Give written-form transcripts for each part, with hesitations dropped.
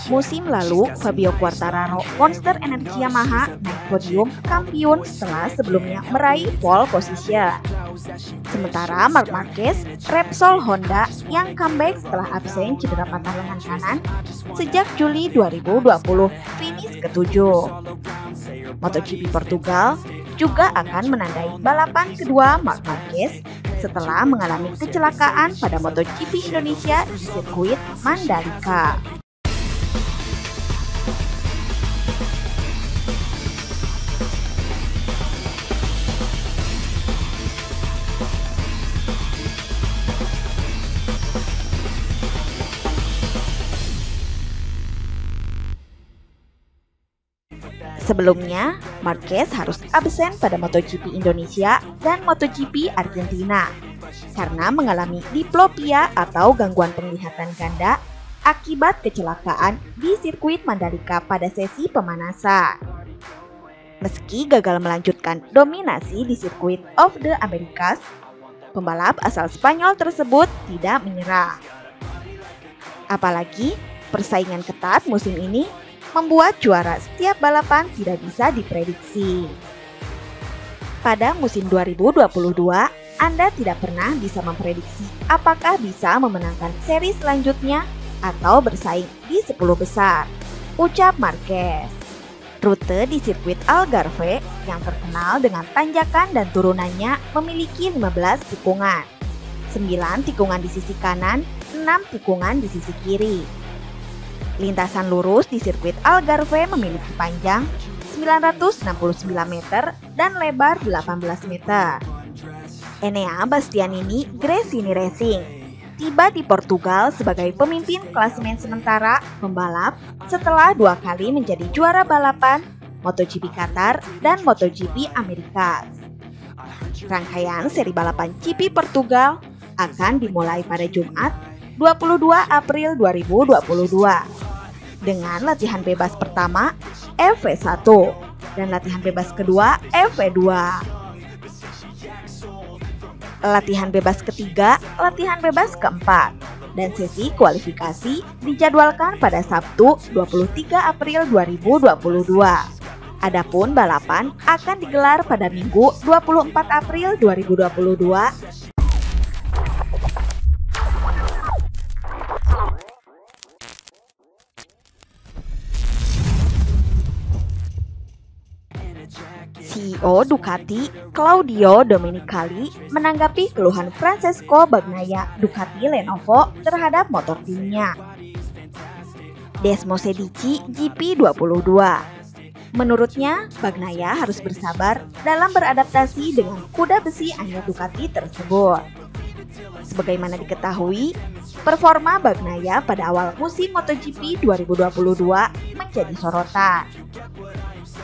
Musim lalu, Fabio Quartararo Monster Energi Yamaha naik podium kampiun setelah sebelumnya meraih pole position. Sementara Marc Marquez, Repsol Honda yang comeback setelah absen cedera patah lengan kanan sejak Juli 2020, finish ke-7. MotoGP Portugal juga akan menandai balapan kedua Marc Marquez setelah mengalami kecelakaan pada MotoGP Indonesia di sirkuit Mandalika. Sebelumnya, Marquez harus absen pada MotoGP Indonesia dan MotoGP Argentina karena mengalami diplopia atau gangguan penglihatan ganda akibat kecelakaan di sirkuit Mandalika pada sesi pemanasan. Meski gagal melanjutkan dominasi di sirkuit of the Americas, pembalap asal Spanyol tersebut tidak menyerah. Apalagi persaingan ketat musim ini membuat juara setiap balapan tidak bisa diprediksi. Pada musim 2022, Anda tidak pernah bisa memprediksi apakah bisa memenangkan seri selanjutnya atau bersaing di 10 besar, ucap Marquez. Rute di sirkuit Algarve yang terkenal dengan tanjakan dan turunannya memiliki 15 tikungan, 9 tikungan di sisi kanan, 6 tikungan di sisi kiri. Lintasan lurus di sirkuit Algarve memiliki panjang 969 meter dan lebar 18 meter. Enea Bastianini Gresini Racing tiba di Portugal sebagai pemimpin klasemen sementara pembalap setelah 2 kali menjadi juara balapan MotoGP Qatar dan MotoGP Amerika. Rangkaian seri balapan GP Portugal akan dimulai pada Jumat 22 April 2022 dengan latihan bebas pertama FV1 dan latihan bebas kedua FV2. Latihan bebas ketiga, latihan bebas keempat, dan sesi kualifikasi dijadwalkan pada Sabtu 23 April 2022. Adapun balapan akan digelar pada Minggu 24 April 2022. CEO Ducati, Claudio Domenicali, menanggapi keluhan Francesco Bagnaia Ducati Lenovo terhadap motor timnya. Desmo Sedici GP22. Menurutnya, Bagnaia harus bersabar dalam beradaptasi dengan kuda besi anyar Ducati tersebut. Sebagaimana diketahui, performa Bagnaia pada awal musim MotoGP 2022 menjadi sorotan.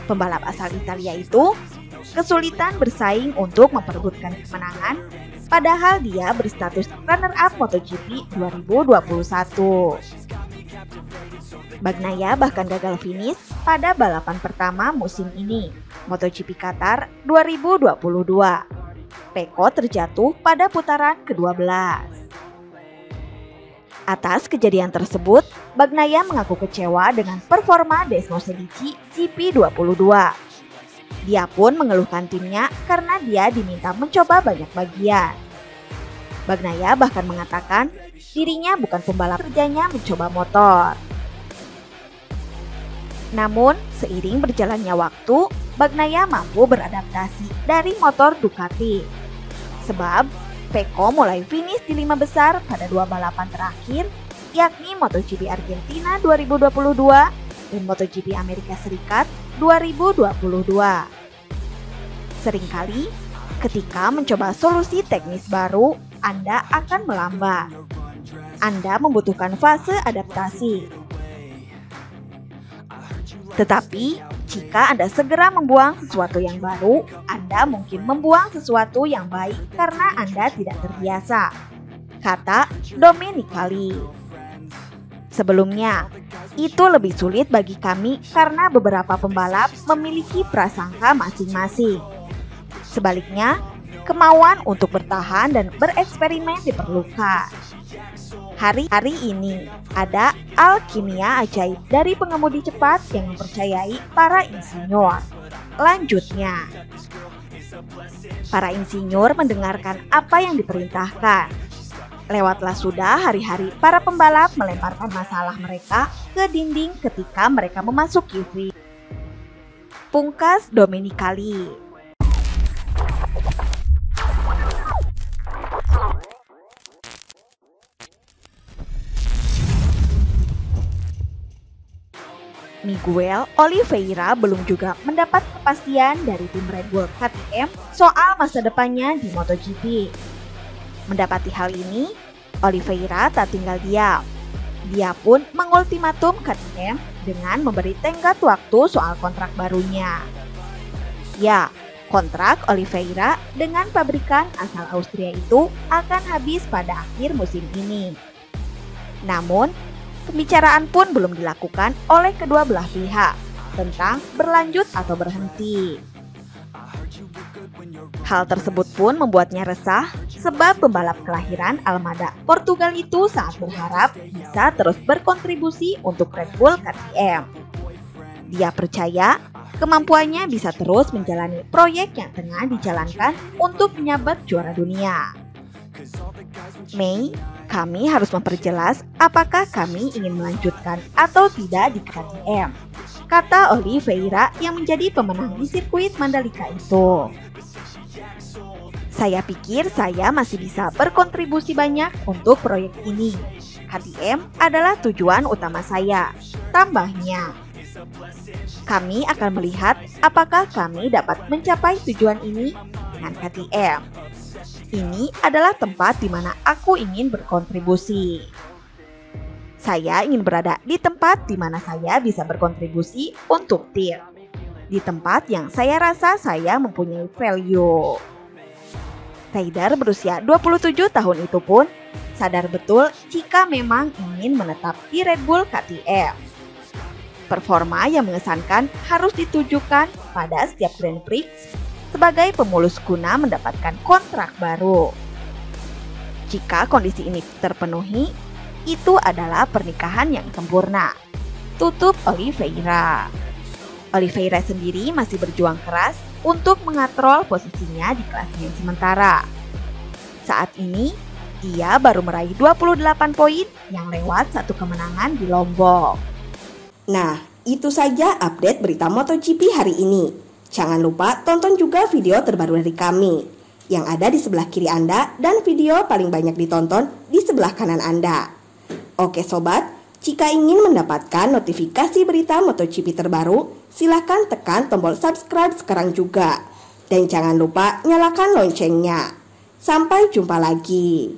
Pembalap asal Italia itu kesulitan bersaing untuk memperebutkan kemenangan, padahal dia berstatus runner-up MotoGP 2021. Bagnaia bahkan gagal finish pada balapan pertama musim ini, MotoGP Qatar 2022. Pecco terjatuh pada putaran ke-12. Atas kejadian tersebut, Bagnaia mengaku kecewa dengan performa Desmo Sedici GP22. Dia pun mengeluhkan timnya karena dia diminta mencoba banyak bagian. Bagnaia bahkan mengatakan dirinya bukan pembalap, kerjanya mencoba motor. Namun, seiring berjalannya waktu, Bagnaia mampu beradaptasi dari motor Ducati. Sebab Pecco mulai finish di 5 besar pada 2 balapan terakhir, yakni MotoGP Argentina 2022 dan MotoGP Amerika Serikat 2022. Seringkali, ketika mencoba solusi teknis baru, Anda akan melambat. Anda membutuhkan fase adaptasi. Tetapi, jika Anda segera membuang sesuatu yang baru, Anda mungkin membuang sesuatu yang baik karena Anda tidak terbiasa, kata Domenicali. Sebelumnya, itu lebih sulit bagi kami karena beberapa pembalap memiliki prasangka masing-masing. Sebaliknya, kemauan untuk bertahan dan bereksperimen diperlukan. Hari ini ada alkimia ajaib dari pengemudi cepat yang mempercayai para insinyur. Lanjutnya, para insinyur mendengarkan apa yang diperintahkan. Lewatlah sudah hari-hari para pembalap melemparkan masalah mereka ke dinding ketika mereka memasuki ring. Pungkas Domenicali. Miguel Oliveira belum juga mendapat kepastian dari tim Red Bull KTM soal masa depannya di MotoGP. Mendapati hal ini, Oliveira tak tinggal diam. Dia pun mengultimatum KTM dengan memberi tenggat waktu soal kontrak barunya. Ya, kontrak Oliveira dengan pabrikan asal Austria itu akan habis pada akhir musim ini. Namun, pembicaraan pun belum dilakukan oleh kedua belah pihak tentang berlanjut atau berhenti. Hal tersebut pun membuatnya resah sebab pembalap kelahiran Almada, Portugal itu sangat berharap bisa terus berkontribusi untuk Red Bull KTM. Dia percaya kemampuannya bisa terus menjalani proyek yang tengah dijalankan untuk menyabet juara dunia. Mei, kami harus memperjelas apakah kami ingin melanjutkan atau tidak di KTM, kata Oliveira yang menjadi pemenang di sirkuit Mandalika itu. Saya pikir saya masih bisa berkontribusi banyak untuk proyek ini. KTM adalah tujuan utama saya, tambahnya. Kami akan melihat apakah kami dapat mencapai tujuan ini dengan KTM. Ini adalah tempat di mana aku ingin berkontribusi. Saya ingin berada di tempat di mana saya bisa berkontribusi untuk tim. Di tempat yang saya rasa saya mempunyai value. Ryder berusia 27 tahun itu pun sadar betul jika memang ingin menetap di Red Bull KTM. Performa yang mengesankan harus ditujukan pada setiap Grand Prix sebagai pemulus guna mendapatkan kontrak baru. Jika kondisi ini terpenuhi, itu adalah pernikahan yang sempurna, tutup Oliveira. Oliveira sendiri masih berjuang keras untuk mengatrol posisinya di klasemen sementara. Saat ini, ia baru meraih 28 poin yang lewat satu kemenangan di Lombok. Nah, itu saja update berita MotoGP hari ini. Jangan lupa tonton juga video terbaru dari kami yang ada di sebelah kiri Anda dan video paling banyak ditonton di sebelah kanan Anda. Oke sobat, jika ingin mendapatkan notifikasi berita MotoGP terbaru, silahkan tekan tombol subscribe sekarang juga. Dan jangan lupa nyalakan loncengnya. Sampai jumpa lagi.